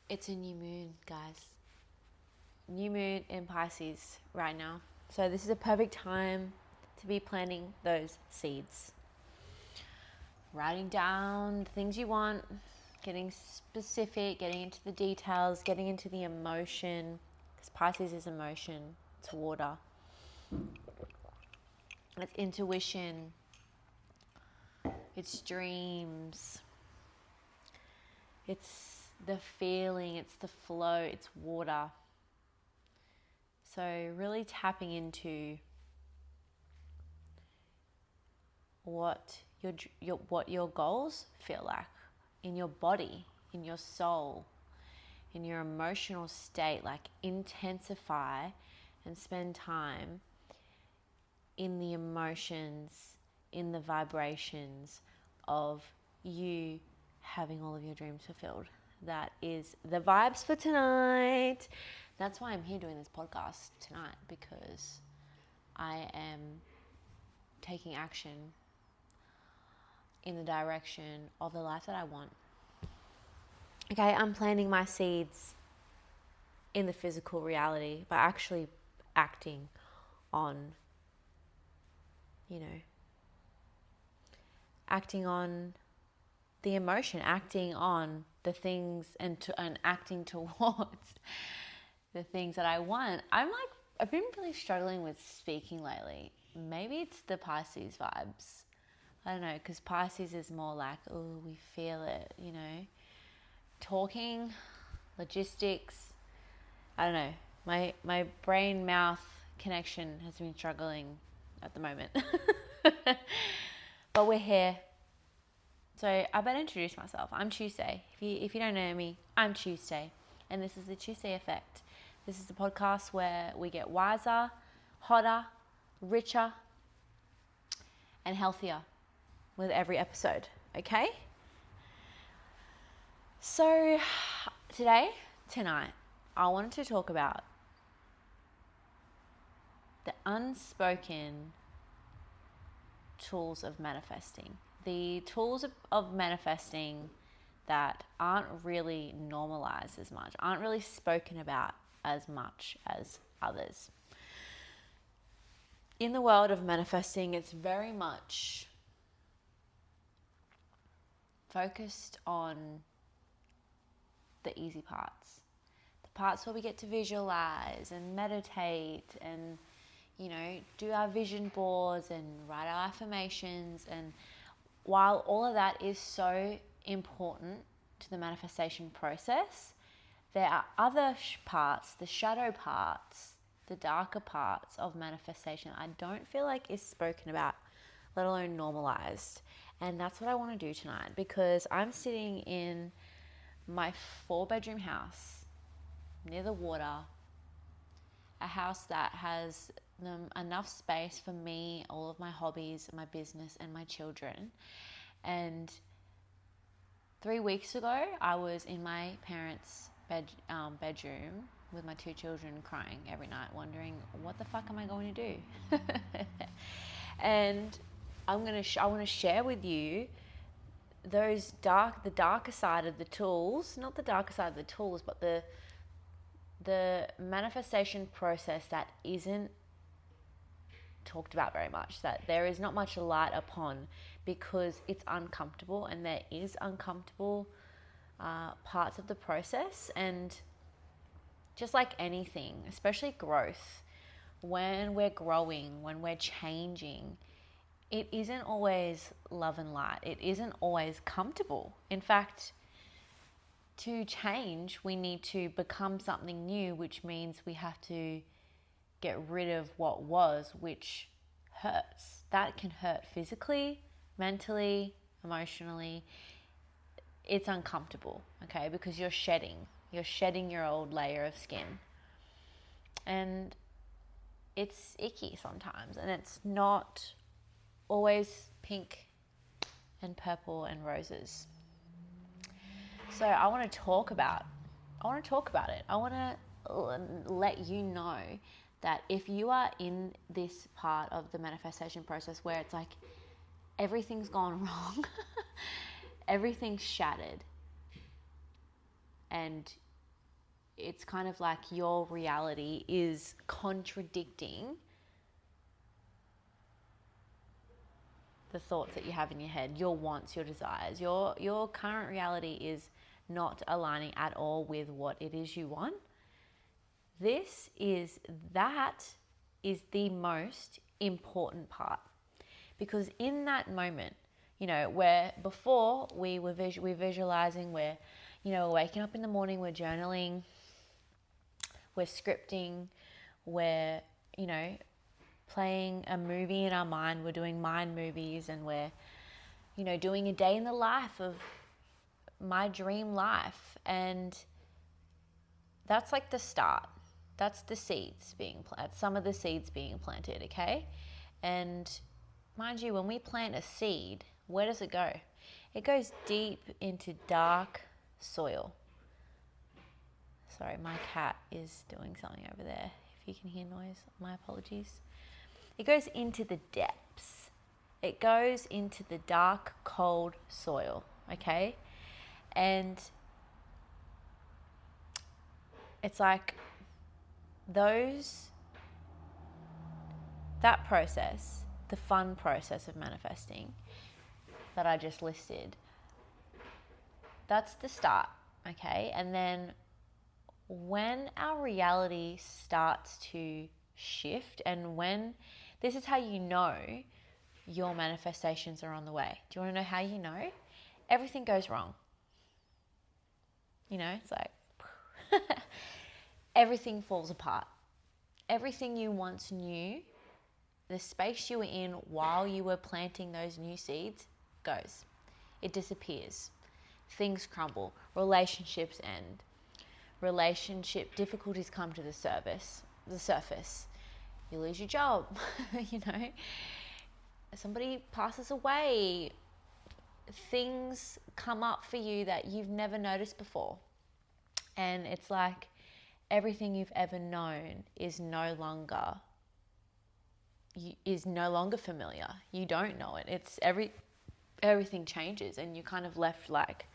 It's a new moon, guys. New moon in Pisces right now. So this is a perfect time to be planting those seeds. Writing down the things you want, getting specific, getting into the details, getting into the emotion. Because Pisces is emotion, it's water. It's intuition, it's dreams, it's the feeling, it's the flow, it's water. So really tapping into what your goals feel like in your body, in your soul, in your emotional state. Like intensify and spend time in the emotions, in the vibrations of you having all of your dreams fulfilled. That is the vibes for tonight. That's why I'm here doing this podcast tonight, because I am taking action in the direction of the life that I want. Okay, I'm planting my seeds in the physical reality by actually acting on, acting on the emotion, acting on the things and acting towards the things that I want. I've been really struggling with speaking lately. Maybe it's the Pisces vibes. I don't know, because Pisces is more like, oh, we feel it, talking, logistics. I don't know. My brain mouth connection has been struggling at the moment. But we're here. So I better introduce myself. I'm Tuesday. If you don't know me, I'm Tuesday. And this is the Tuesday Effect. This is the podcast where we get wiser, hotter, richer, and healthier with every episode. Okay? So tonight, I wanted to talk about the unspoken tools of manifesting. The tools of manifesting that aren't really normalized as much, aren't really spoken about as much as others. In the world of manifesting, it's very much focused on the easy parts. The parts where we get to visualize and meditate and, do our vision boards and write our affirmations. And while all of that is so important to the manifestation process, there are other parts, the shadow parts, the darker parts of manifestation I don't feel like is spoken about, let alone normalized. And that's what I want to do tonight, because I'm sitting in my 4-bedroom house near the water, a house that has enough space for me, all of my hobbies, my business, and my children. And 3 weeks ago, I was in my parents' bedroom with my 2 children, crying every night, wondering what the fuck am I going to do? And I want to share with you the darker side of the tools, not the darker side of the tools, but the manifestation process that isn't talked about very much, that there is not much light upon, because it's uncomfortable, and there is uncomfortable parts of the process. And just like anything, especially growth, when we're growing, when we're changing, it isn't always love and light. It isn't always comfortable. In fact, to change, we need to become something new, which means we have to get rid of what was, which hurts. That can hurt physically, mentally, emotionally. It's uncomfortable, okay? Because you're shedding your old layer of skin. And it's icky sometimes, and it's not always pink and purple and roses. So I want to talk about it. I want to let you know that if you are in this part of the manifestation process where it's like everything's gone wrong, everything's shattered, and it's kind of like your reality is contradicting the thoughts that you have in your head, your wants, your desires. Your current reality is not aligning at all with what it is you want. That is the most important part, because in that moment, where before we're visualizing, we're waking up in the morning, we're journaling, we're scripting, we're playing a movie in our mind, we're doing mind movies, and we're doing a day in the life of my dream life. And that's like the start. That's the seeds being planted, some of the seeds being planted, okay? And mind you, when we plant a seed, where does it go? It goes deep into dark soil. Sorry, my cat is doing something over there. If you can hear noise, my apologies. It goes into the depths. It goes into the dark, cold soil, okay? And it's like that process, the fun process of manifesting that I just listed, that's the start, okay? And then when our reality starts to shift, and when this is how you know your manifestations are on the way. Do you want to know how you know? Everything goes wrong. It's like everything falls apart. Everything you once knew, the space you were in while you were planting those new seeds, goes. It disappears. Things crumble. Relationships end. Relationship difficulties come to the surface. You lose your job. Somebody passes away. Things come up for you that you've never noticed before. And it's like everything you've ever known is no longer familiar. You don't know it. It's everything changes, and you're kind of left like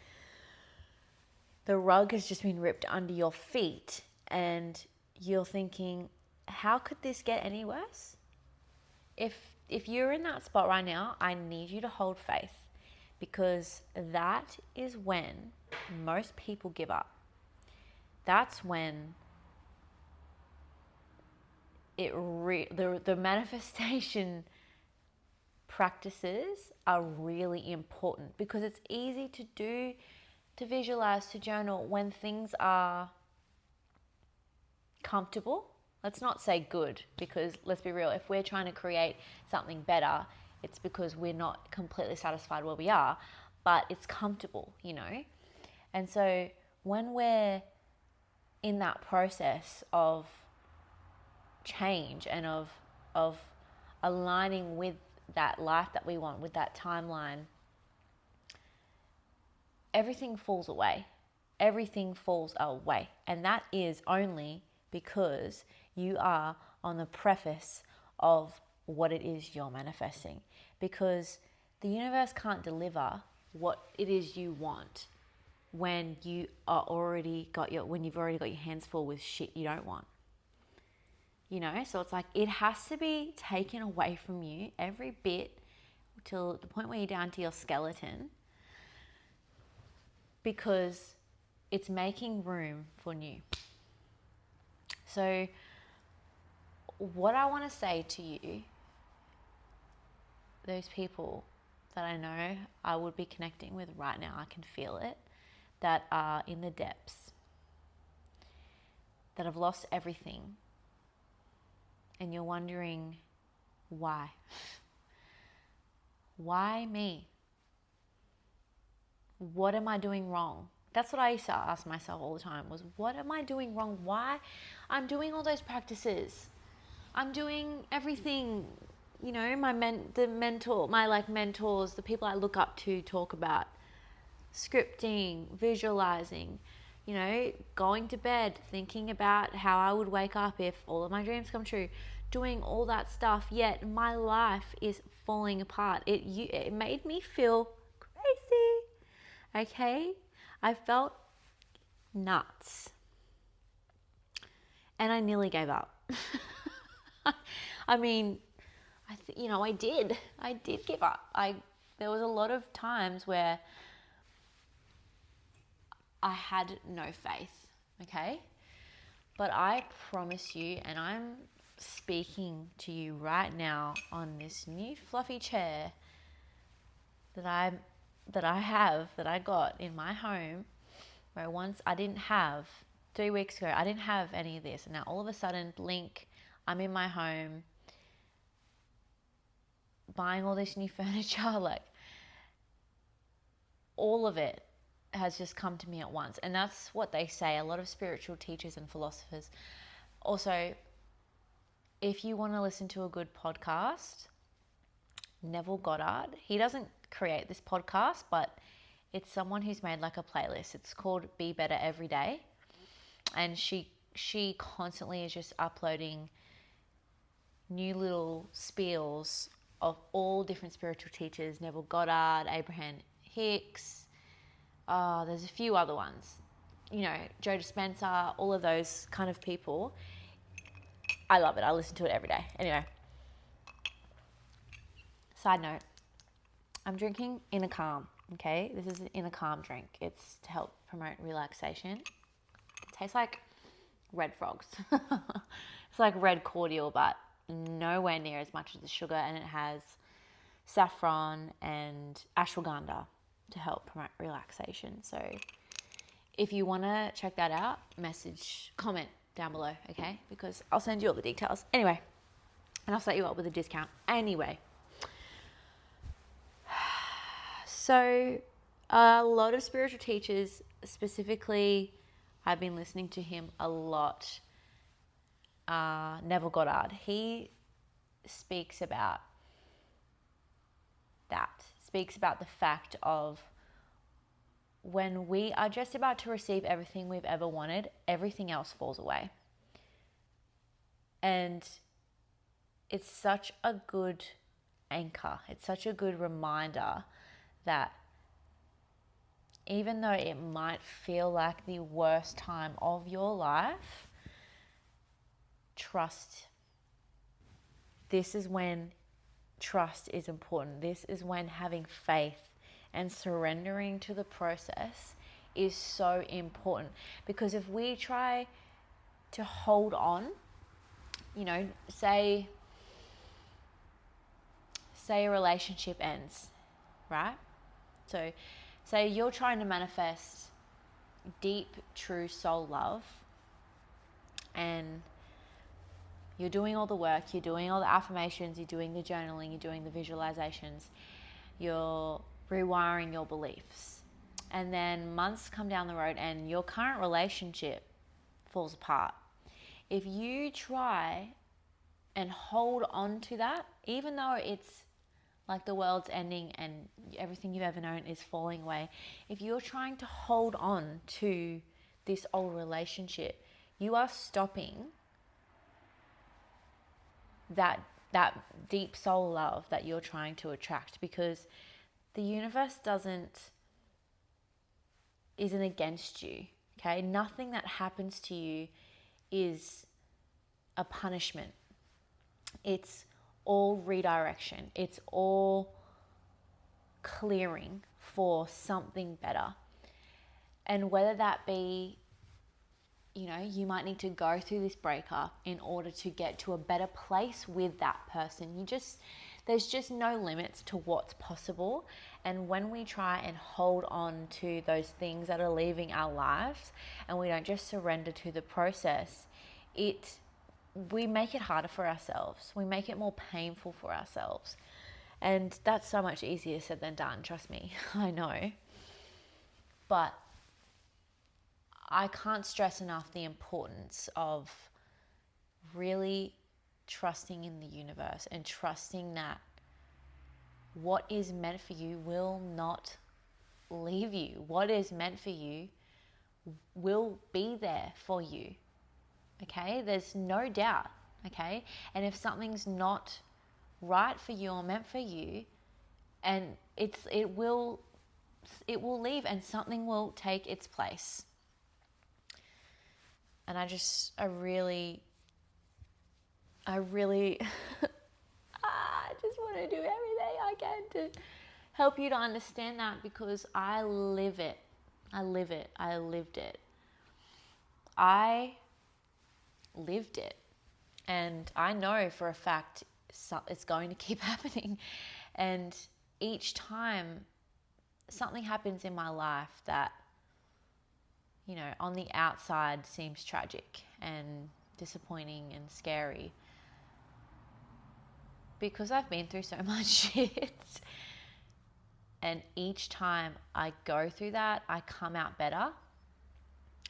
the rug has just been ripped under your feet, and you're thinking, how could this get any worse? If you're in that spot right now, I need you to hold faith, because that is when most people give up. That's when the manifestation practices are really important, because it's easy to do, to visualize, to journal when things are comfortable. Let's not say good, because let's be real, if we're trying to create something better, it's because we're not completely satisfied where we are, but it's comfortable, And so when we're in that process of change and of aligning with that life that we want, with that timeline, everything falls away. Everything falls away. And that is only because you are on the preface of what it is you're manifesting. Because the universe can't deliver what it is you want when you've already got your hands full with shit you don't want. So it's like it has to be taken away from you every bit till the point where you're down to your skeleton, because it's making room for new. So what I want to say to you, those people that I know I would be connecting with right now, I can feel it, that are in the depths, that have lost everything, and you're wondering why. Why me? What am I doing wrong? That's what I used to ask myself all the time, was what am I doing wrong? Why? I'm doing all those practices. I'm doing everything, my mentors, the people I look up to talk about scripting, visualizing, going to bed, thinking about how I would wake up if all of my dreams come true, doing all that stuff, yet my life is falling apart. It made me feel crazy, okay? I felt nuts. And I nearly gave up. I mean, I did. I did give up. There was a lot of times where I had no faith, okay? But I promise you, and I'm speaking to you right now on this new fluffy chair that I got in my home, where once I didn't have, 3 weeks ago, I didn't have any of this. And now all of a sudden, blink, I'm in my home buying all this new furniture. Like, all of it has just come to me at once. And that's what they say, a lot of spiritual teachers and philosophers. Also, if you want to listen to a good podcast, Neville Goddard, he doesn't create this podcast, but it's someone who's made like a playlist. It's called Be Better Every Day. And she constantly is just uploading new little spiels of all different spiritual teachers, Neville Goddard, Abraham Hicks, there's a few other ones, Joe Dispenza, all of those kind of people. I love it. I listen to it every day. Anyway, side note, I'm drinking Inner Calm, okay? This is an Inner Calm drink. It's to help promote relaxation. It tastes like red frogs. It's like red cordial, but nowhere near as much as the sugar, and it has saffron and ashwagandha to help promote relaxation. So if you want to check that out, comment down below, okay? Because I'll send you all the details. Anyway, and I'll set you up with a discount. Anyway, so a lot of spiritual teachers, specifically, I've been listening to him a lot. Neville Goddard, he speaks about the fact of when we are just about to receive everything we've ever wanted, everything else falls away. And it's such a good anchor. It's such a good reminder that even though it might feel like the worst time of your life, trust. This is when trust is important. This is when having faith and surrendering to the process is so important. Because if we try to hold on, say a relationship ends, right? So say you're trying to manifest deep, true soul love, and you're doing all the work, you're doing all the affirmations, you're doing the journaling, you're doing the visualizations, you're rewiring your beliefs. And then months come down the road and your current relationship falls apart. If you try and hold on to that, even though it's like the world's ending and everything you've ever known is falling away, if you're trying to hold on to this old relationship, you are stopping that deep soul love that you're trying to attract, because the universe isn't against you, okay? Nothing that happens to you is a punishment. It's all redirection. It's all clearing for something better. And whether that be, you might need to go through this breakup in order to get to a better place with that person. There's just no limits to what's possible. And when we try and hold on to those things that are leaving our lives and we don't just surrender to the process, we make it harder for ourselves. We make it more painful for ourselves. And that's so much easier said than done, trust me. I know. But I can't stress enough the importance of really trusting in the universe and trusting that what is meant for you will not leave you. What is meant for you will be there for you. Okay? There's no doubt. Okay? And if something's not right for you or meant for you, and it will leave and something will take its place. And I really I just want to do everything I can to help you to understand that, because I live it. I live it. I lived it. I lived it. And I know for a fact it's going to keep happening. And each time something happens in my life that, you know, on the outside seems tragic and disappointing and scary, because I've been through so much shit. And each time I go through that, I come out better,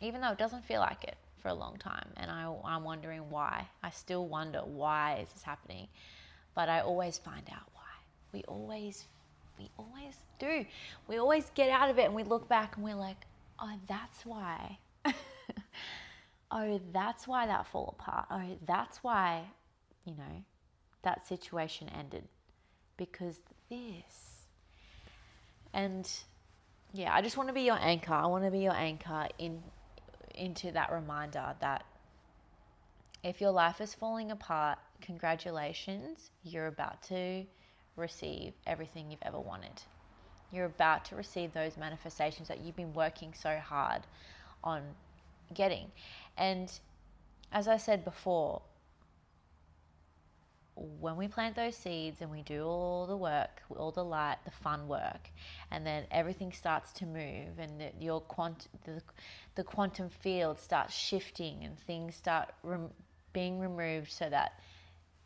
even though it doesn't feel like it for a long time. And I'm wondering why. I still wonder, why is this happening? But I always find out why. We always do. We always get out of it and we look back and we're like, oh, that's why. Oh, that's why that fell apart. Oh, that's why, you know, that situation ended. Because this. And yeah, I just want to be your anchor. I want to be your anchor into that reminder that if your life is falling apart, congratulations, you're about to receive everything you've ever wanted. You're about to receive those manifestations that you've been working so hard on getting. And as I said before, when we plant those seeds and we do all the work, all the light, the fun work, and then everything starts to move, and the quantum field starts shifting, and things start being removed so that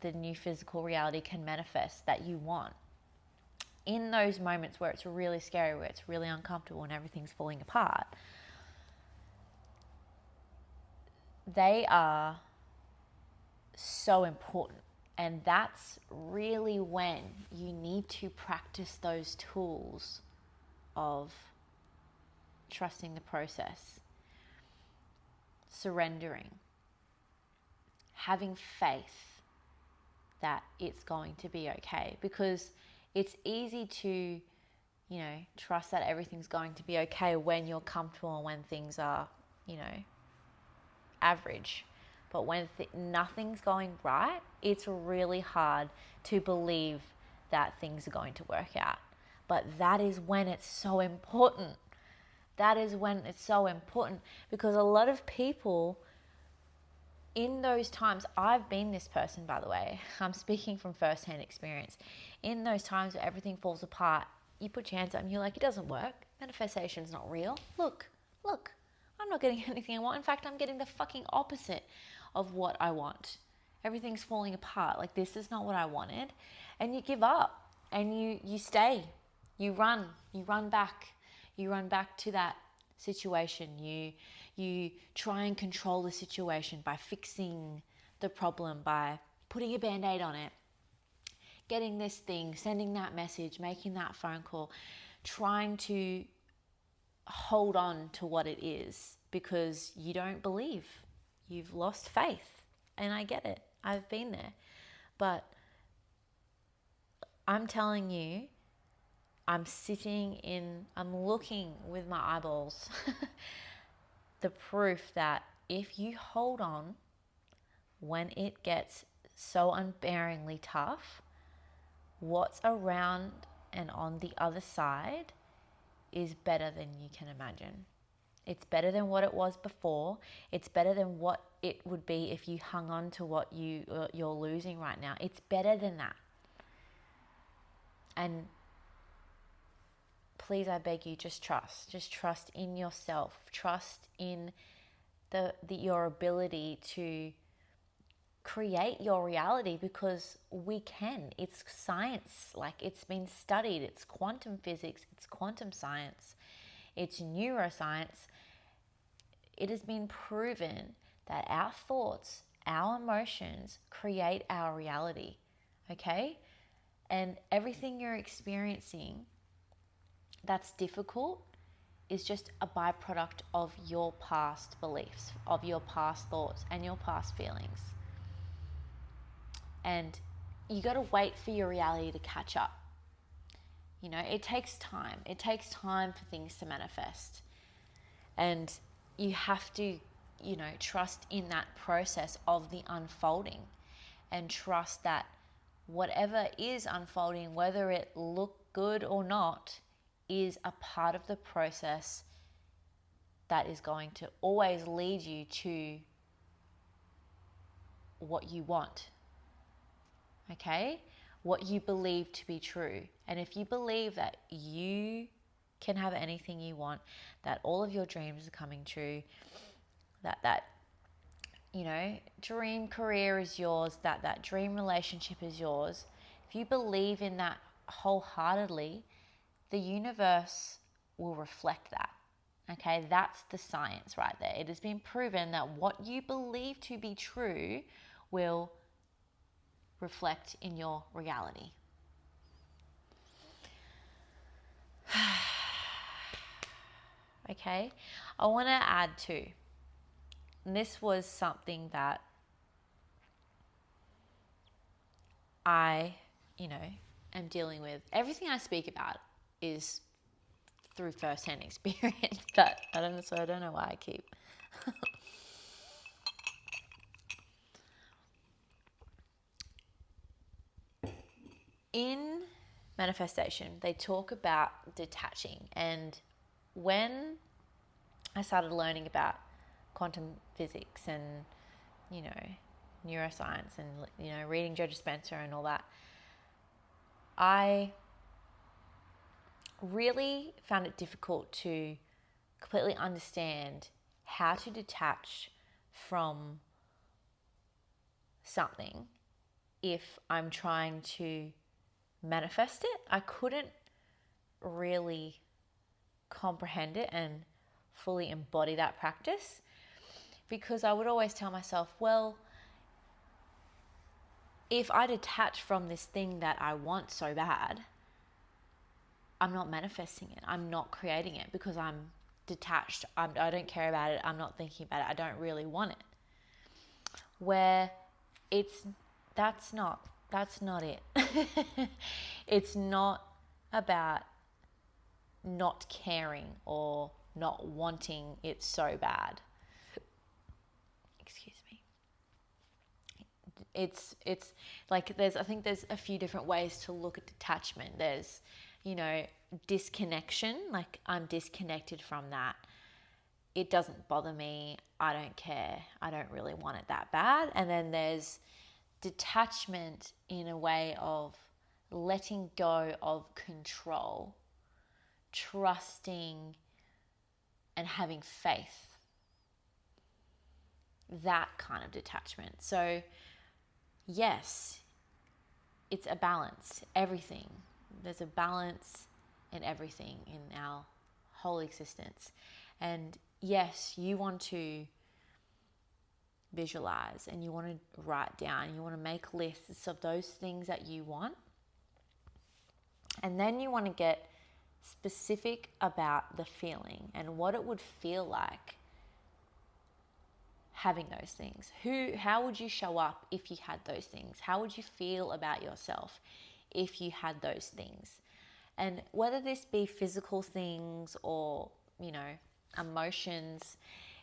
the new physical reality can manifest that you want. In those moments where it's really scary, where it's really uncomfortable and everything's falling apart, they are so important. And that's really when you need to practice those tools of trusting the process, surrendering, having faith that it's going to be okay. Because it's easy to, you know, trust that everything's going to be okay when you're comfortable and when things are, you know, average. But when nothing's going right, it's really hard to believe that things are going to work out. But that is when it's so important. That is when it's so important, because a lot of people in those times, I've been this person, by the way, I'm speaking from firsthand experience. In those times where everything falls apart, you put your hands up and you're like, it doesn't work. Manifestation's not real. Look, I'm not getting anything I want. In fact, I'm getting the fucking opposite of what I want. Everything's falling apart. Like, this is not what I wanted. And you give up and you stay. You run back. You run back to that situation. You try and control the situation by fixing the problem, by putting a band-aid on it, getting this thing, sending that message, making that phone call, trying to hold on to what it is because you don't believe. You've lost faith. And I get it. I've been there. But I'm telling you, I'm looking with my eyeballs the proof that if you hold on when it gets so unbearingly tough, what's around and on the other side is better than you can imagine. It's better than what it was before. It's better than what it would be if you hung on to what you're losing right now. It's better than that. And please, I beg you, just trust. Just trust in yourself. Trust in your ability to create your reality, because we can. It's science. Like, it's been studied. It's quantum physics. It's quantum science. It's neuroscience. It has been proven that our thoughts, our emotions create our reality. Okay? And everything you're experiencing that's difficult is just a byproduct of your past beliefs, of your past thoughts and your past feelings. And you got to wait for your reality to catch up. You know, it takes time. It takes time for things to manifest. And you have to trust in that process of the unfolding, and trust that whatever is unfolding, whether it look good or not, is a part of the process that is going to always lead you to what you want. Okay? What you believe to be true. And if you believe that you can have anything you want, that all of your dreams are coming true, that dream career is yours, that dream relationship is yours, if you believe in that wholeheartedly, the universe will reflect that. Okay, that's the science right there. It has been proven that what you believe to be true will reflect in your reality. Okay, I want to add too, and this was something that I, am dealing with. Everything I speak about is through first-hand experience, but I don't know why I keep in manifestation, they talk about detaching. And when I started learning about quantum physics and, neuroscience and, reading Joe Dispenza and all that, I really found it difficult to completely understand how to detach from something if I'm trying to manifest it. I couldn't really comprehend it and fully embody that practice, because I would always tell myself, well, if I detach from this thing that I want so bad, I'm not manifesting it. I'm not creating it because I'm detached. I don't care about it. I'm not thinking about it. I don't really want it. Where that's not it. It's not about not caring or not wanting it so bad. Excuse me. It's like I think there's a few different ways to look at detachment. There's, disconnection, like I'm disconnected from that. It doesn't bother me. I don't care. I don't really want it that bad. And then there's detachment in a way of letting go of control, trusting and having faith. That kind of detachment. So yes, it's a balance. Everything. There's a balance in everything in our whole existence. And yes, you want to visualize and you want to write down, you want to make lists of those things that you want. And then you want to get specific about the feeling and what it would feel like having those things. How would you show up if you had those things? How would you feel about yourself if you had those things? And whether this be physical things or, emotions,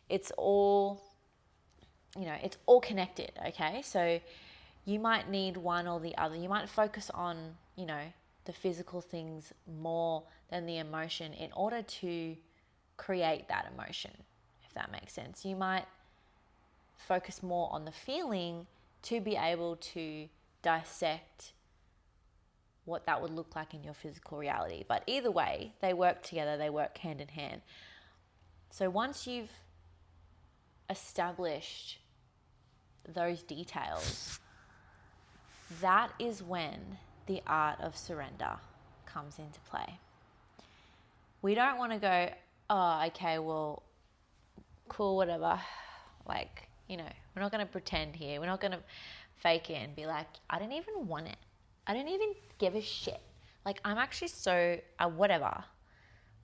it's all connected, okay? So you might need one or the other. You might focus on, the physical things more than the emotion in order to create that emotion, if that makes sense. You might focus more on the feeling to be able to dissect what that would look like in your physical reality. But either way, they work together, they work hand in hand. So once you've established those details, that is when the art of surrender comes into play. We don't want to go, oh, okay, well, cool, whatever. Like, we're not going to pretend here. We're not going to fake it and be like, I don't even want it. I don't even give a shit. Like, I'm actually so, whatever.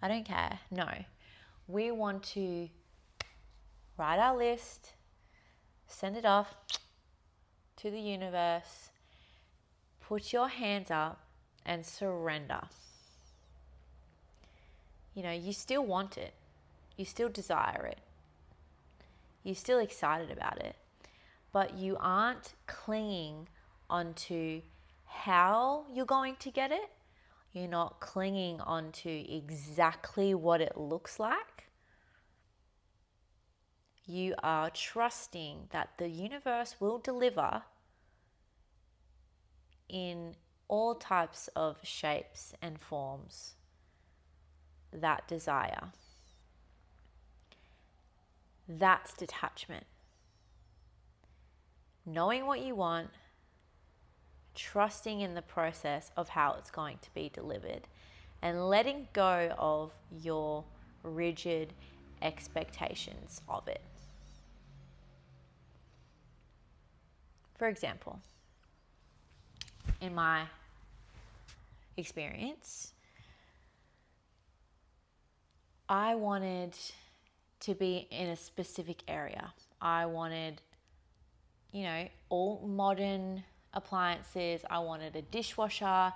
I don't care. No. We want to write our list, send it off to the universe, put your hands up and surrender. You still want it. You still desire it. You're still excited about it, but you aren't clinging onto how you're going to get it. You're not clinging onto exactly what it looks like. You are trusting that the universe will deliver in all types of shapes and forms that desire. That's detachment. Knowing what you want, trusting in the process of how it's going to be delivered, and letting go of your rigid expectations of it. For example, in my experience, I wanted to be in a specific area. I wanted, all modern appliances. I wanted a dishwasher. I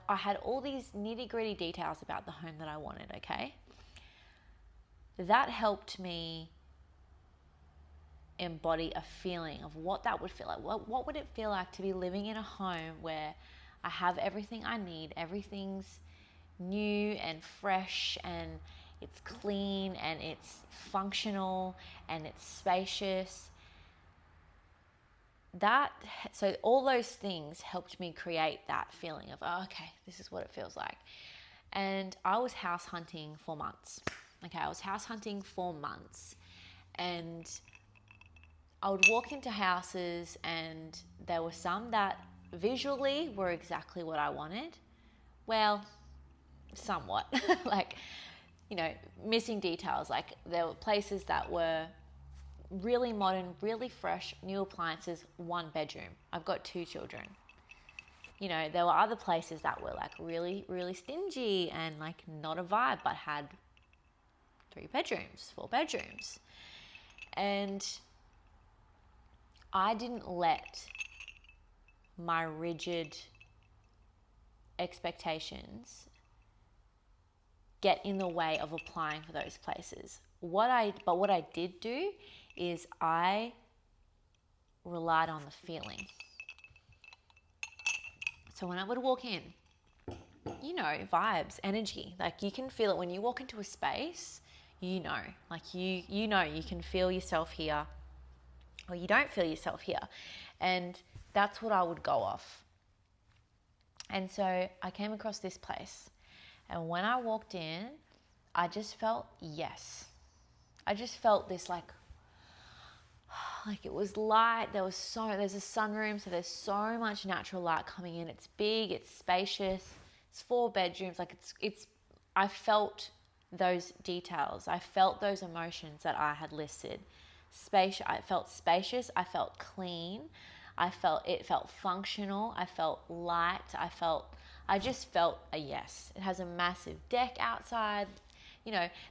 had all these nitty-gritty details about the home that I wanted, okay? That helped me embody a feeling of what that would feel like. What would it feel like to be living in a home where I have everything I need, everything's new and fresh, and it's clean and it's functional and it's spacious. So all those things helped me create that feeling of, oh, okay, this is what it feels like. And I was house hunting for months. And I would walk into houses, and there were some that visually were exactly what I wanted. Well, somewhat. Missing details. Like, there were places that were really modern, really fresh, new appliances, 1 bedroom. I've got 2 children. There were other places that were like really, really stingy and like not a vibe, but had 3 bedrooms, 4 bedrooms. And I didn't let my rigid expectations get in the way of applying for those places. What I did do is I relied on the feeling. So when I would walk in, vibes, energy, like you can feel it when you walk into a space, you can feel yourself here, or you don't feel yourself here. And that's what I would go off. And so I came across this place, and when I walked in, I just felt yes. I just felt this like it was light. There's a sunroom, so there's so much natural light coming in. It's big, it's spacious, it's 4 bedrooms. I felt those details. I felt those emotions that I had listed. I felt spacious, I felt clean, it felt functional, I felt light, I just felt a yes. It has a massive deck outside.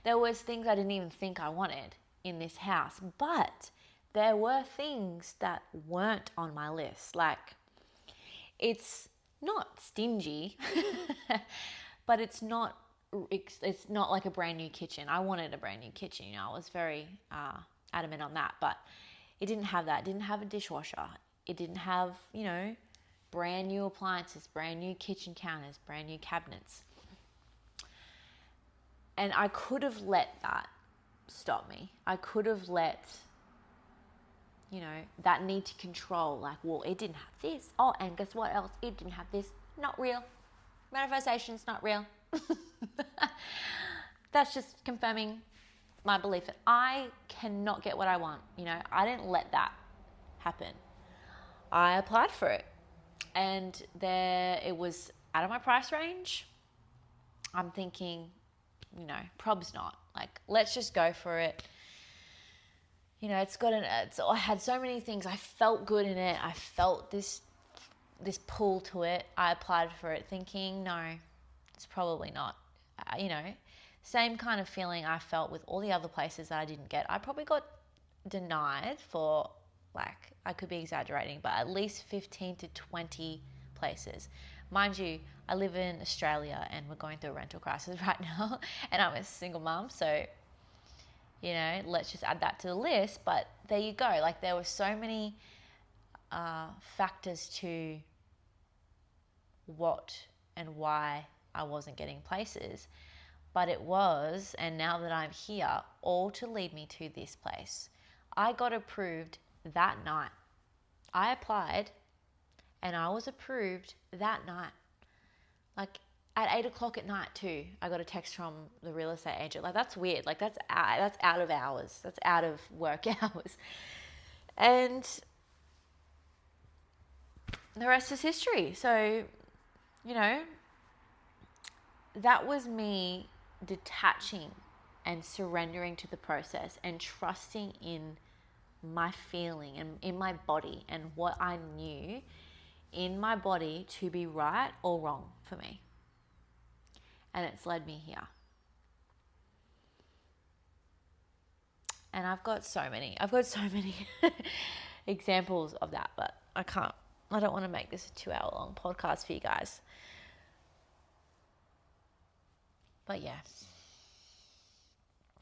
There was things I didn't even think I wanted in this house, but there were things that weren't on my list. Like, it's not stingy, but it's not like a brand new kitchen. I wanted a brand new kitchen. I was very adamant on that, but it didn't have that. It didn't have a dishwasher. It didn't have, brand new appliances, brand new kitchen counters, brand new cabinets. And I could have let that stop me. I could have let, that need to control, like, well, it didn't have this. Oh, and guess what else? It didn't have this. Not real. Manifestation's not real. That's just confirming my belief that I cannot get what I want. I didn't let that happen. I applied for it, and it was out of my price range. I'm thinking, probs not. Like, let's just go for it. I had so many things. I felt good in it. I felt this pull to it. I applied for it thinking, no, it's probably not. Same kind of feeling I felt with all the other places that I didn't get. I probably got denied for, I could be exaggerating, but at least 15 to 20 places. Mind you, I live in Australia and we're going through a rental crisis right now, and I'm a single mum, so let's just add that to the list. But there you go. Like, there were so many factors to what and why I wasn't getting places. But it was, and now that I'm here, all to lead me to this place. I got approved that night. I applied and I was approved that night. Like, at 8 o'clock at night too, I got a text from the real estate agent. Like, that's weird. Like, that's out of hours. That's out of work hours. And the rest is history. So, that was me detaching and surrendering to the process and trusting in my feeling and in my body and what I knew in my body to be right or wrong for me. And it's led me here. And I've got so many examples of that, but I don't want to make this a 2-hour long podcast for you guys. But yeah,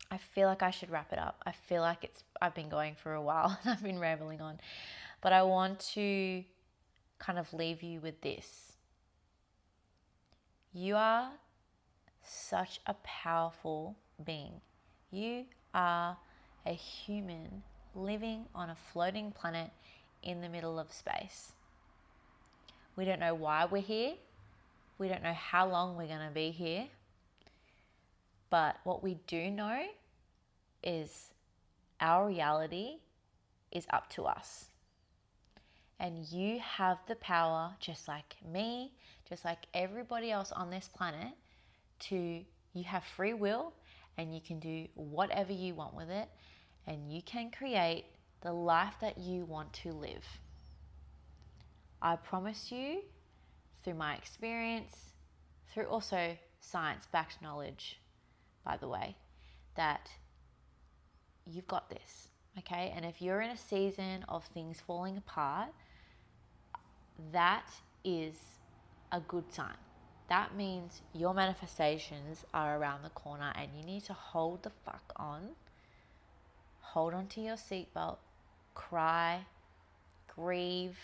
I feel like I should wrap it up. I feel like I've been going for a while and I've been rambling on, but I want to kind of leave you with this. You are such a powerful being. You are a human living on a floating planet in the middle of space. We don't know why we're here. We don't know how long we're going to be here. But what we do know is our reality is up to us. And you have the power, just like me, just like everybody else on this planet, you have free will and you can do whatever you want with it, and you can create the life that you want to live. I promise you, through my experience, through also science-backed knowledge, by the way, that you've got this, okay? And if you're in a season of things falling apart, that is a good sign. That means your manifestations are around the corner and you need to hold the fuck on. Hold on to your seatbelt, cry, grieve,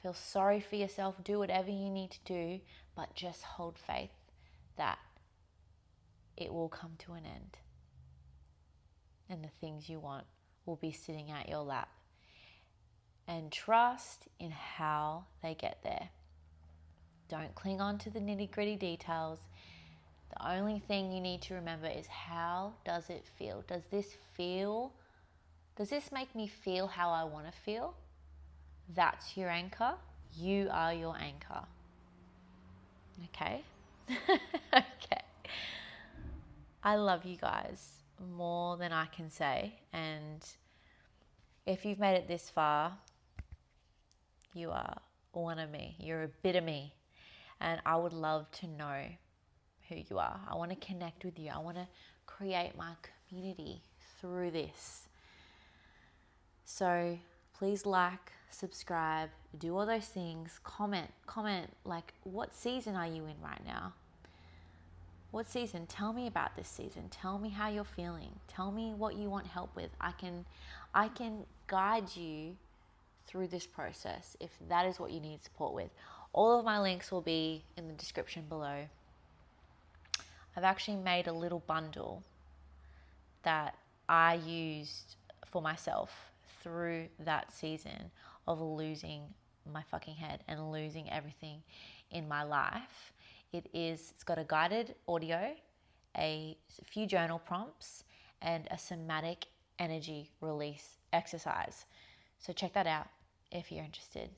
feel sorry for yourself, do whatever you need to do, but just hold faith that it will come to an end. And the things you want will be sitting at your lap. And trust in how they get there. Don't cling on to the nitty-gritty details. The only thing you need to remember is, how does it feel? Does this make me feel how I want to feel? That's your anchor. You are your anchor. Okay? Okay. I love you guys more than I can say. And if you've made it this far, you are one of me. You're a bit of me. And I would love to know who you are. I want to connect with you. I want to create my community through this. So please like, subscribe, do all those things, comment, like, what season are you in right now? What season? Tell me about this season. Tell me how you're feeling. Tell me what you want help with. I can guide you through this process if that is what you need support with. All of my links will be in the description below. I've actually made a little bundle that I used for myself through that season of losing my fucking head and losing everything in my life. It's got a guided audio, a few journal prompts, and a somatic energy release exercise. So check that out if you're interested.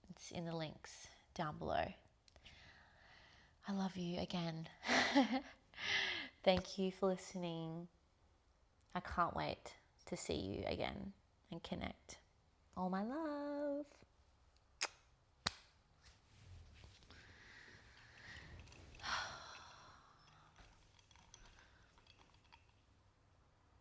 It's in the links down below. I love you again. Thank you for listening. I can't wait to see you again and connect. All my love.